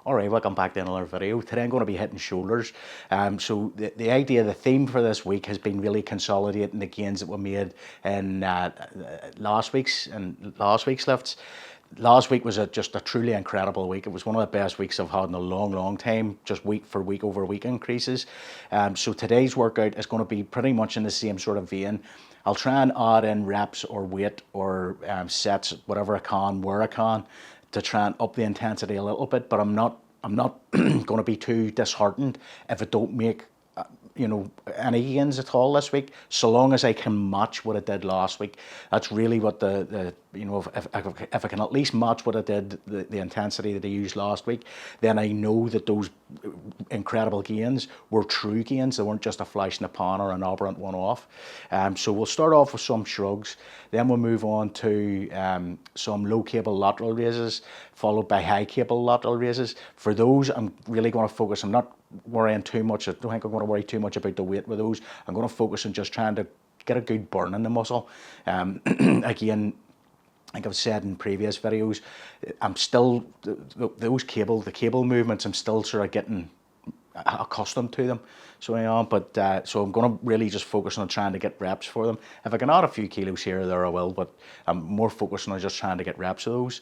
Alright, welcome back to another video. Today I'm going to be hitting shoulders. So the idea, the theme for this week has been really consolidating the gains that were made in last week's lifts. Last week was just a truly incredible week. It was one of the best weeks I've had in a long time, just week for week over week increases. So today's workout is going to be pretty much in the same sort of vein. I'll try and add in reps or weight or sets, whatever I can, where I can, to try and up the intensity a little bit, but I'm not going to be too disheartened if I don't make any gains at all this week, so long as I can match what I did last week. That's really what if I can at least match what I did, the intensity that I used last week, then I know that those incredible gains were true gains. They weren't just a flash in the pan or an aberrant one-off. So we'll start off with some shrugs, then we'll move on to some low cable lateral raises, followed by high cable lateral raises. For those, I'm really going to focus. I'm not worrying too much. I don't think I'm going to worry too much about the weight with those. I'm going to focus on just trying to get a good burn in the muscle. Again, I think I've said in previous videos, I'm still, the cable movements, I'm still sort of getting accustomed to them. So I am, but so I'm going to really just focus on trying to get reps for them. If I can add a few kilos here or there, I will, but I'm more focused on just trying to get reps of those.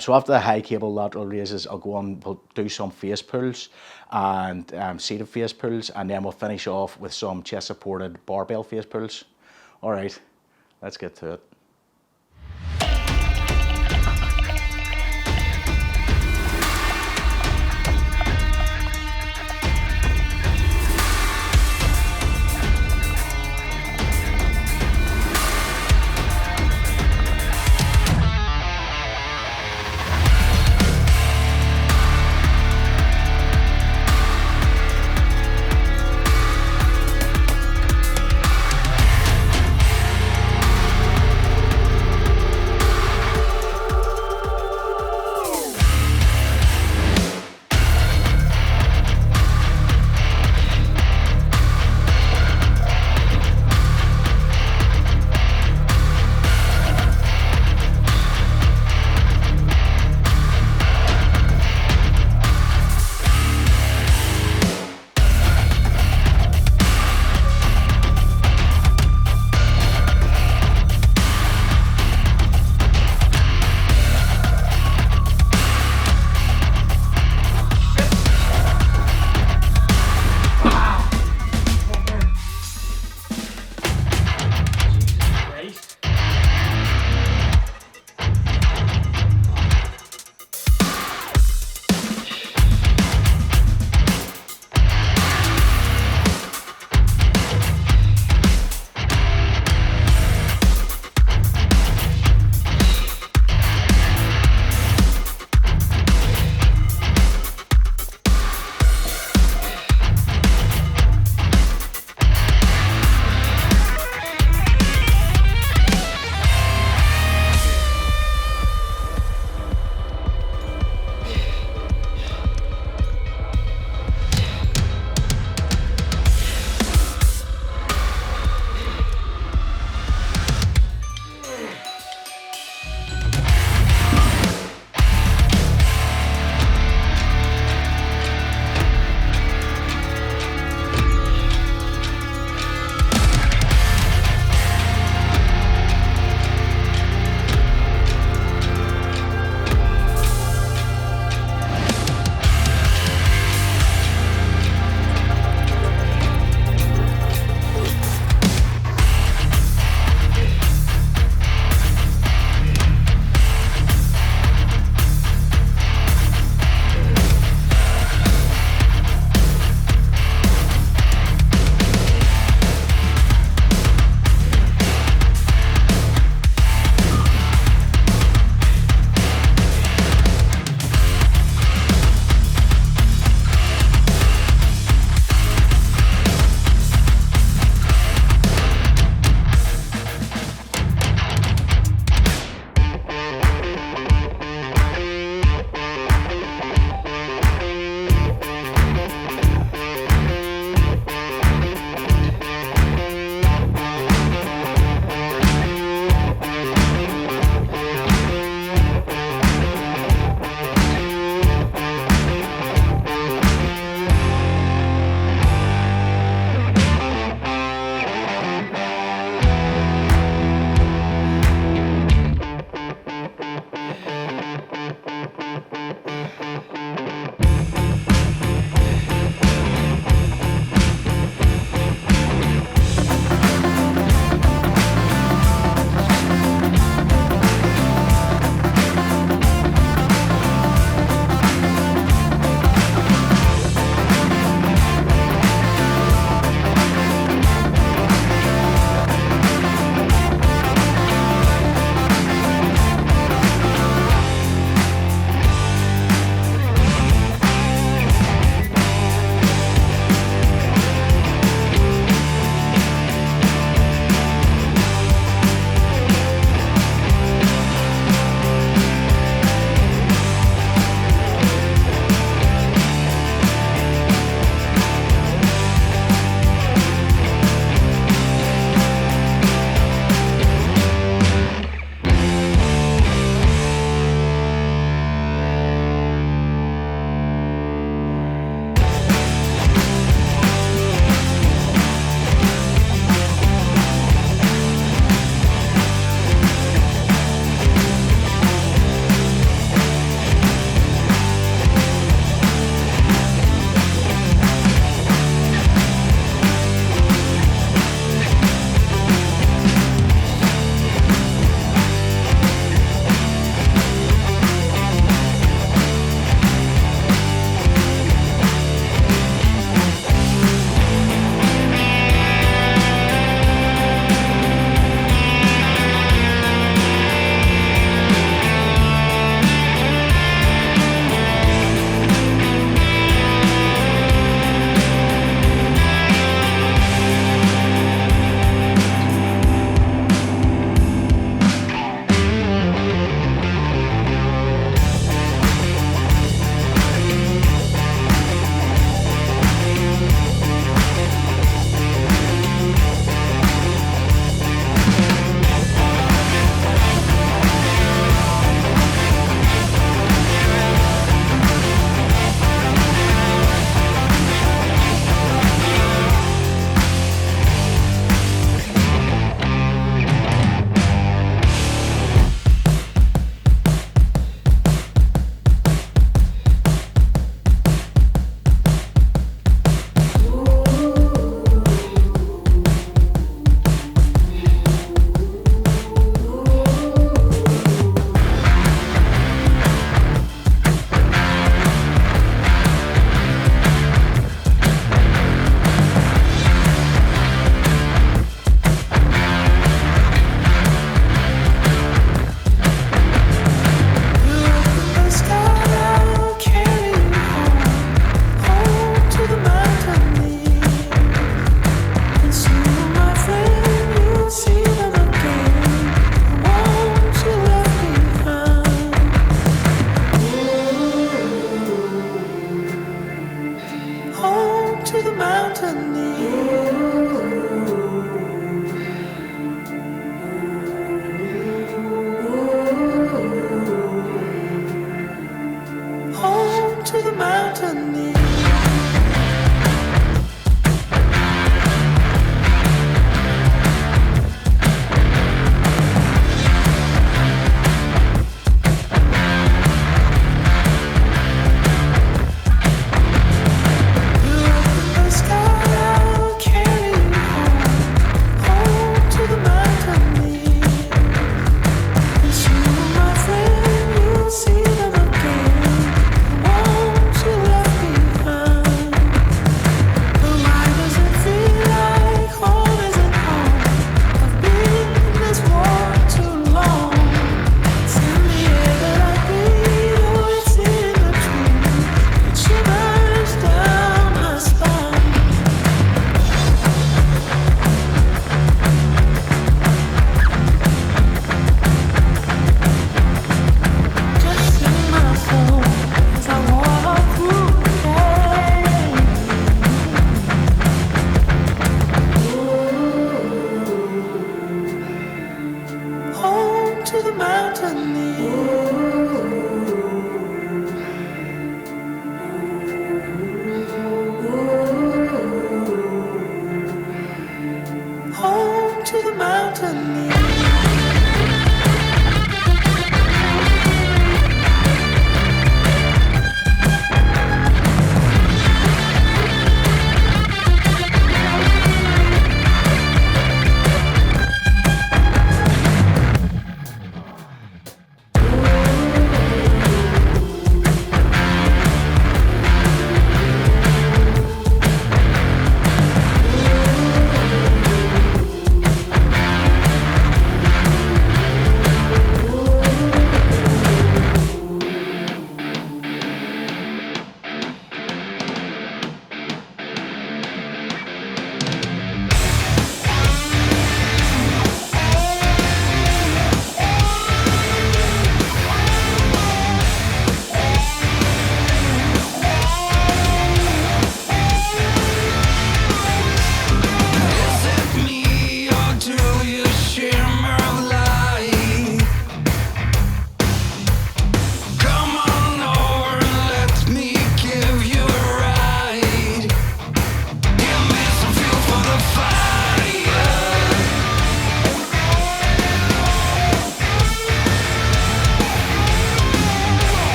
So after the high cable lateral raises, I'll go on, we'll do some face pulls and seated face pulls, and then we'll finish off with some chest supported barbell face pulls. All right, let's get to it. See them again. Won't you love me?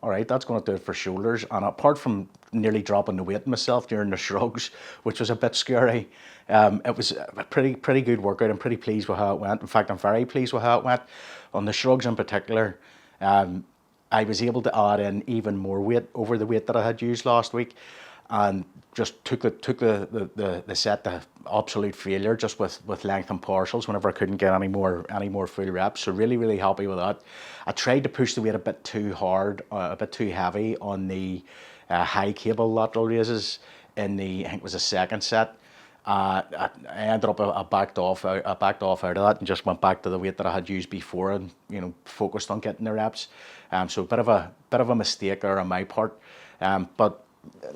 all right, that's going to do it for shoulders. And apart from nearly dropping the weight myself during the shrugs, which was a bit scary, it was a pretty good workout. I'm pretty pleased with how it went. In fact, I'm very pleased with how it went. On the shrugs in particular, I was able to add in even more weight over the weight that I had used last week, and just took the set to absolute failure just with length and partials whenever I couldn't get any more full reps. So really happy with that. I tried to push the weight a bit too hard, a bit too heavy on the high cable lateral raises in the, I think it was the second set. I ended up, I backed off out of that and just went back to the weight that I had used before, and focused on getting the reps. So a bit of a mistake there on my part, but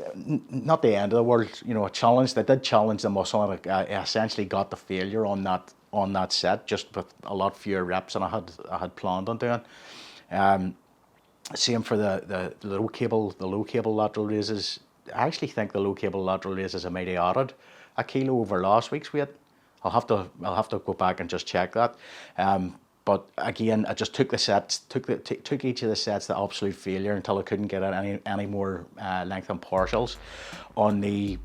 not the end of the world. A challenge. They did challenge the muscle, and I essentially got the failure on that set, just with a lot fewer reps than I had planned on doing. Same for the low cable lateral raises. I actually think the low cable lateral raises I might have added a kilo over last week's weight. I'll have to go back and just check that. But again, I just took the sets, took each of the sets to absolute failure until I couldn't get any more length and partials. On the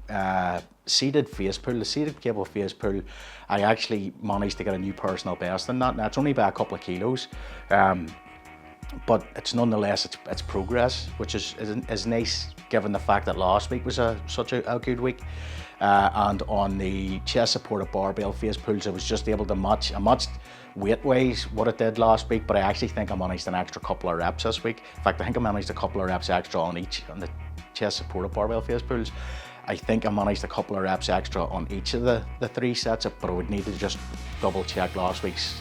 seated face pull, the seated cable face pull, I actually managed to get a new personal best in that. Now it's only by a couple of kilos, but it's nonetheless it's progress, which is nice given the fact that last week was such a good week. And on the chest supported barbell face pulls, I was just able to match. I matched weight-wise what it did last week, but I actually think I managed an extra couple of reps this week. In fact, I think I managed a couple of reps extra on the chest supported barbell face pulls. I think I managed a couple of reps extra on each of the three sets, but I would need to just double check last week's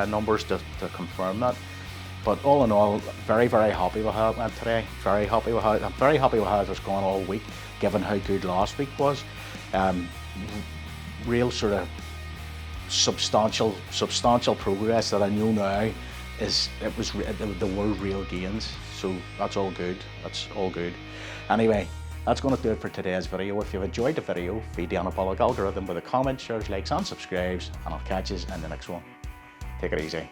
numbers to confirm that. But all in all, very happy with how it went today. I'm very happy with how it was going all week, given how good last week was. Real sort of substantial progress that I know now there were real gains. So that's all good. Anyway, that's going to do it for today's video. If you've enjoyed the video, feed the anabolic algorithm with a comment, shares, likes and subscribes, and I'll catch you in the next one. Take it easy.